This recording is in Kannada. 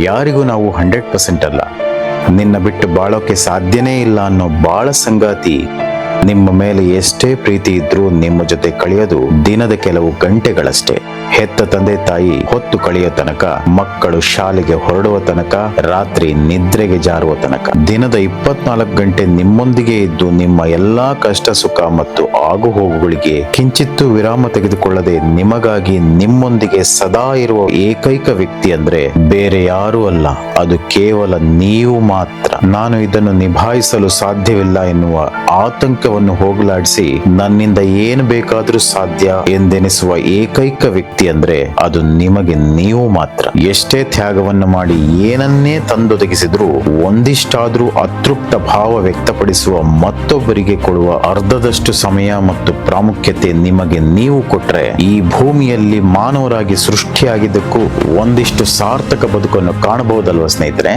ಯಾರಿಗೂ ನಾವು 100% ಅಲ್ಲ. ನಿನ್ನ ಬಿಟ್ಟು ಬಾಳೋಕೆ ಸಾಧ್ಯನೇ ಇಲ್ಲ ಅನ್ನೋ ಬಾಳ ಸಂಗಾತಿ ನಿಮ್ಮ ಮೇಲೆ ಎಷ್ಟೇ ಪ್ರೀತಿ ಇದ್ರೂ ನಿಮ್ಮ ಜೊತೆ ಕಳೆಯೋದು ದಿನದ ಕೆಲವು ಗಂಟೆಗಳಷ್ಟೇ. ಹೆತ್ತ ತಂದೆ ತಾಯಿ ಹೊತ್ತು ಕಳೆಯೋ ತನಕ, ಮಕ್ಕಳು ಶಾಲೆಗೆ ಹೊರಡುವ ತನಕ, ರಾತ್ರಿ ನಿದ್ರೆಗೆ ಜಾರುವ ತನಕ, ದಿನದ 24 ಗಂಟೆ ನಿಮ್ಮೊಂದಿಗೆ ಇದ್ದು ನಿಮ್ಮ ಎಲ್ಲಾ ಕಷ್ಟ ಸುಖ ಮತ್ತು ಆಗು ಹೋಗುಗಳಿಗೆ ಕಿಂಚಿತ್ತೂ ವಿರಾಮ ತೆಗೆದುಕೊಳ್ಳದೆ ನಿಮಗಾಗಿ ನಿಮ್ಮೊಂದಿಗೆ ಸದಾ ಇರುವ ಏಕೈಕ ವ್ಯಕ್ತಿ ಅಂದ್ರೆ ಬೇರೆ ಯಾರೂ ಅಲ್ಲ, ಅದು ಕೇವಲ ನೀವು ಮಾತ್ರ. ನಾನು ಇದನ್ನು ನಿಭಾಯಿಸಲು ಸಾಧ್ಯವಿಲ್ಲ ಎನ್ನುವ ಆತಂಕವನ್ನು ಹೋಗಲಾಡಿಸಿ ನನ್ನಿಂದ ಏನು ಬೇಕಾದ್ರೂ ಸಾಧ್ಯ ಎಂದೆನಿಸುವ ಏಕೈಕ ವ್ಯಕ್ತಿ ಅಂದ್ರೆ ಅದು ನಿಮಗೆ ನೀವು ಮಾತ್ರ. ಎಷ್ಟೇ ತ್ಯಾಗವನ್ನು ಮಾಡಿ ಏನನ್ನೇ ತಂದೊದಗಿಸಿದ್ರೂ ಒಂದಿಷ್ಟಾದ್ರೂ ಅತೃಪ್ತ ಭಾವ ವ್ಯಕ್ತಪಡಿಸುವ ಮತ್ತೊಬ್ಬರಿಗೆ ಕೊಡುವ ಅರ್ಧದಷ್ಟು ಸಮಯ ಮತ್ತು ಪ್ರಾಮುಖ್ಯತೆ ನಿಮಗೆ ನೀವು ಕೊಟ್ರೆ ಈ ಭೂಮಿಯಲ್ಲಿ ಮಾನವರಾಗಿ ಸೃಷ್ಟಿಯಾಗಿದ್ದಕ್ಕೂ ಒಂದಿಷ್ಟು ಸಾರ್ಥಕ ಬದುಕನ್ನು ಕಾಣಬಹುದಲ್ವ ಸ್ನೇಹಿತರೆ.